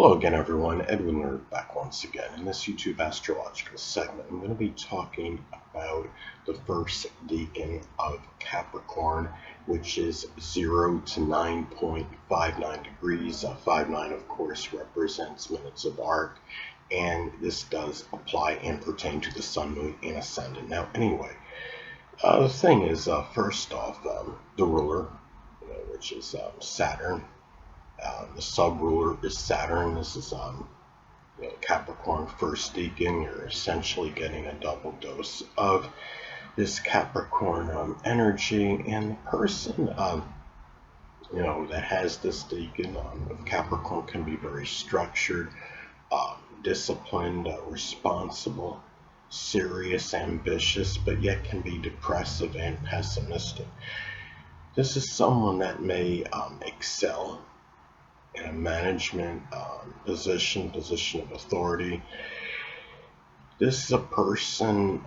Hello again, everyone. Edwin Learnard back once again. In this YouTube astrological segment, I'm going to be talking about the first decan of Capricorn, which is 0 to 9.59 degrees. 59, of course, represents minutes of arc, and this does apply and pertain to the Sun, Moon, and Ascendant. Now, anyway, the thing is, first off, the ruler, which is Saturn. The sub-ruler is Saturn. This is Capricorn first decan. You're essentially getting a double dose of this Capricorn energy, and the person that has this decan of Capricorn can be very structured, disciplined, responsible, serious, ambitious, but yet can be depressive and pessimistic. This is someone that may excel in a management position of authority. This is a person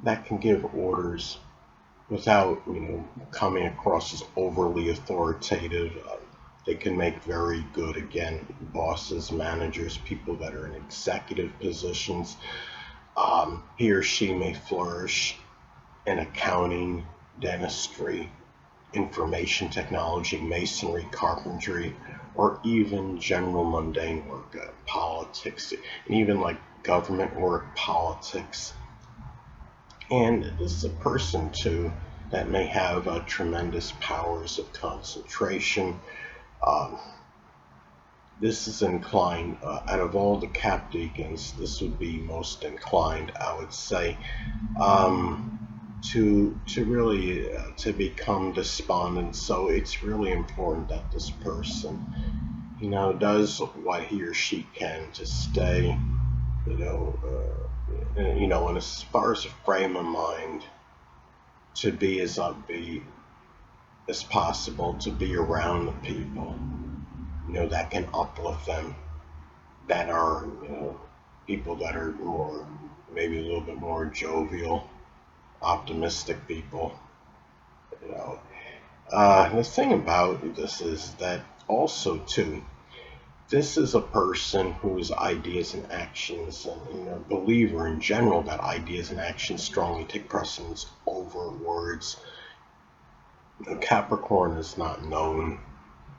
that can give orders without, coming across as overly authoritative. They can make very good, again, bosses, managers, people that are in executive positions. He or she may flourish in accounting, dentistry, information technology, masonry, carpentry, or even general mundane work, politics, and even like government work, politics. And this is a person too that may have tremendous powers of concentration. This is inclined, out of all the Cap decans, this would be most inclined, I would say, to really to become despondent. So it's really important that this person, does what he or she can to stay, and as far as a frame of mind, to be as upbeat as possible, to be around the people, that can uplift them, that are, people that are more, maybe a little bit more jovial, optimistic people. The thing about this is that also too, this is a person whose ideas and actions, and a believer in general that ideas and actions strongly take precedence over words. Capricorn is not known,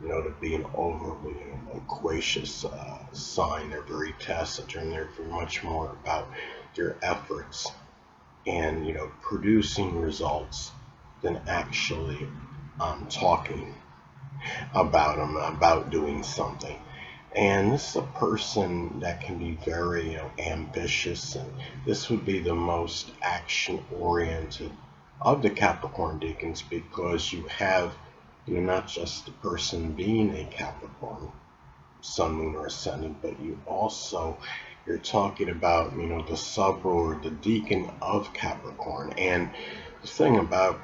to be an overly loquacious sign. They're very taciturn. They're very much more about their efforts and producing results than actually talking about them, about doing something. And this is a person that can be very ambitious, and this would be the most action oriented of the Capricorn decans, because you have not just the person being a Capricorn Sun, Moon, or Ascendant, but you're talking about the sub-ruler, the decan of Capricorn. And the thing about,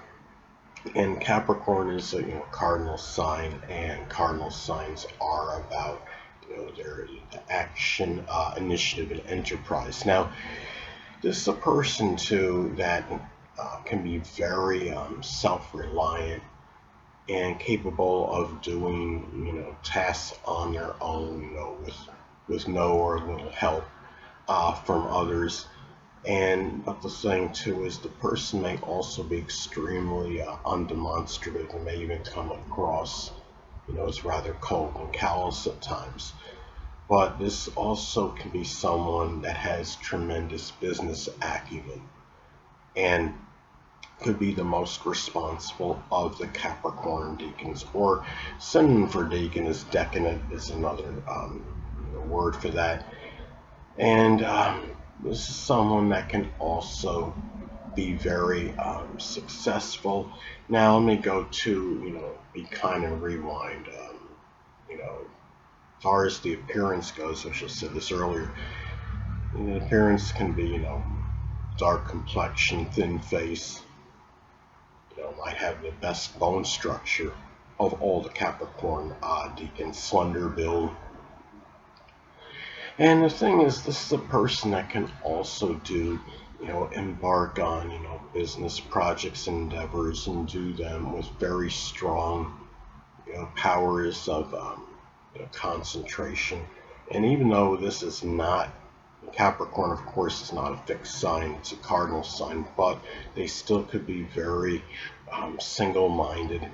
and Capricorn is a cardinal sign, and cardinal signs are about their action, initiative, and enterprise. Now, this is a person too that can be very self-reliant and capable of doing tasks on their own, with no or little help from others. But the thing too is the person may also be extremely undemonstrative, and may even come across as rather cold and callous at times. But this also can be someone that has tremendous business acumen and could be the most responsible of the Capricorn decans, or synonym for decan is Decan, is another word for that. And this is someone that can also be very successful. Now let me go to be kind and rewind. As far as the appearance goes, which I said this earlier, the appearance can be dark complexion, thin face. Might have the best bone structure of all the Capricorn decans, slender build. And the thing is, this is a person that can also do, embark on, business projects, endeavors, and do them with very strong, powers of concentration. And even though this is not Capricorn, of course, is not a fixed sign, it's a cardinal sign, but they still could be very single-minded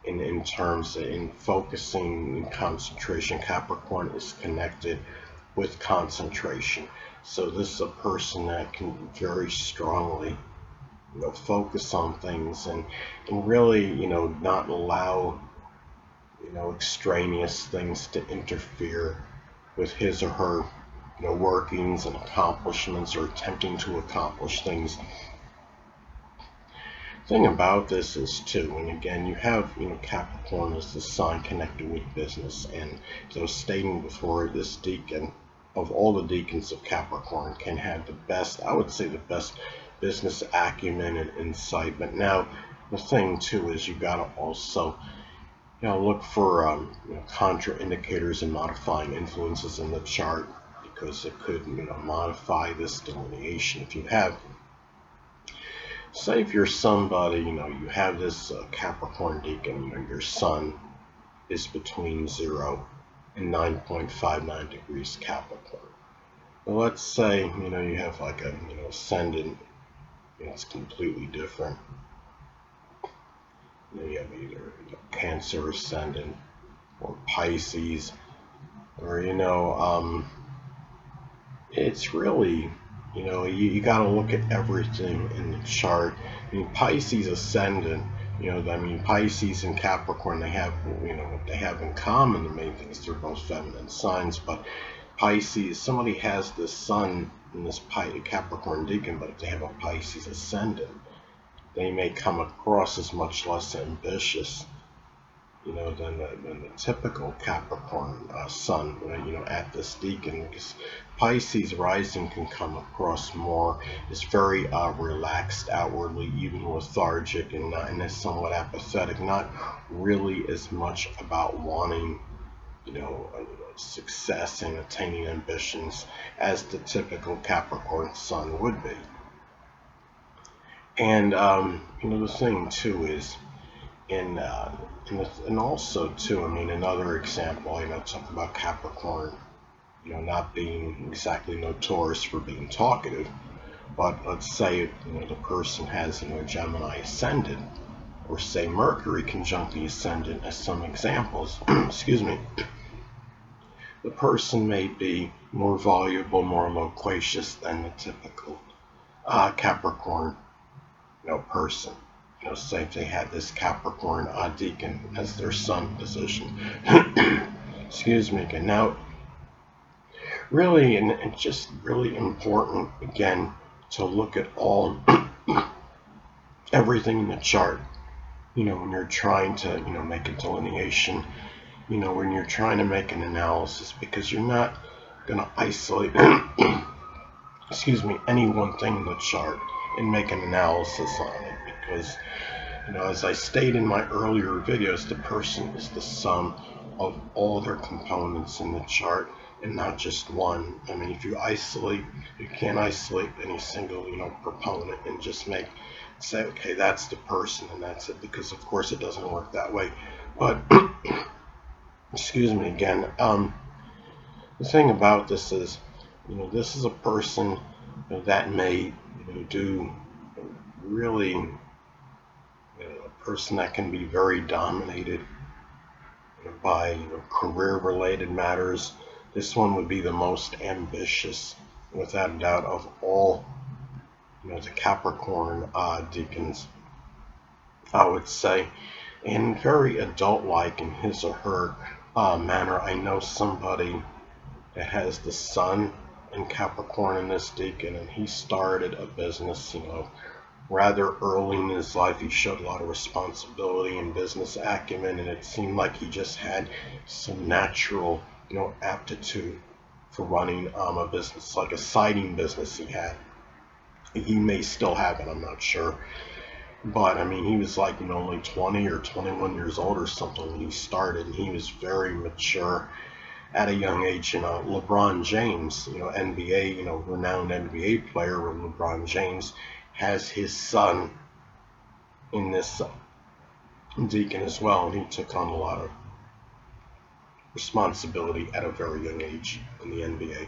in terms of in focusing and concentration. Capricorn is connected with concentration. So this is a person that can very strongly focus on things and really, not allow, extraneous things to interfere with his or her, workings and accomplishments or attempting to accomplish things. Thing about this is too, and again, you have, Capricorn as the sign connected with business, and as I was stating before, this decan, of all the decans of Capricorn, can have the best, I would say the best business acumen and insight. But now the thing too is you got to also look for contraindicators and modifying influences in the chart, because it could modify this delineation. If you have, say if you're somebody, you have this Capricorn decan, your sun is between 0 and 9.59 degrees Capricorn. But let's say, you have like a, ascendant, it's completely different. You have either Cancer ascendant or Pisces, or, it's really, you got to look at everything in the chart. I mean, Pisces ascendant, Pisces and Capricorn, they have, what they have in common, the main thing is they're both feminine signs. But Pisces, somebody has this sun in this Capricorn decan, but if they have a Pisces ascendant, they may come across as much less ambitious, than the typical Capricorn sun, at this decan, because Pisces rising can come across more as very relaxed outwardly, even lethargic, and is somewhat apathetic, not really as much about wanting, success and attaining ambitions as the typical Capricorn sun would be. And the thing too is, and also too, another example, talk about Capricorn, not being exactly notorious for being talkative, but let's say, the person has, Gemini ascendant, or say Mercury conjunct the ascendant as some examples, excuse me, the person may be more voluble, more loquacious than the typical Capricorn, person. Say if they had this Capricorn decan as their sun position. Excuse me again. Now, really, and it's just really important, again, to look at all, everything in the chart, when you're trying to, make a delineation, when you're trying to make an analysis, because you're not going to isolate, excuse me, any one thing in the chart and make an analysis on it, because, as I stated in my earlier videos, the person is the sum of all their components in the chart and not just one. If you can't isolate any single, proponent and just say, okay, that's the person and that's it, because of course it doesn't work that way. But, excuse me again, the thing about this is, this is a person that may, do really, a person that can be very dominated by career-related matters. This one would be the most ambitious, without a doubt, of all, the Capricorn decans, I would say, and very adult-like in his or her manner. I know somebody that has the sun in Capricorn in this decan, and he started a business, rather early in his life. He showed a lot of responsibility and business acumen, and it seemed like he just had some natural, aptitude for running a business, like a siding business he had. He may still have it, I'm not sure. But he was like, only 20 or 21 years old or something when he started, and he was very mature at a young age. LeBron James, NBA, renowned NBA player, LeBron James has his son in this decan as well, and he took on a lot of responsibility at a very young age in the NBA.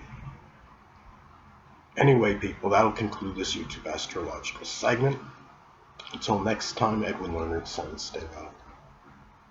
Anyway, people, that'll conclude this YouTube astrological segment. Until next time, Edwin Learnard, signing out.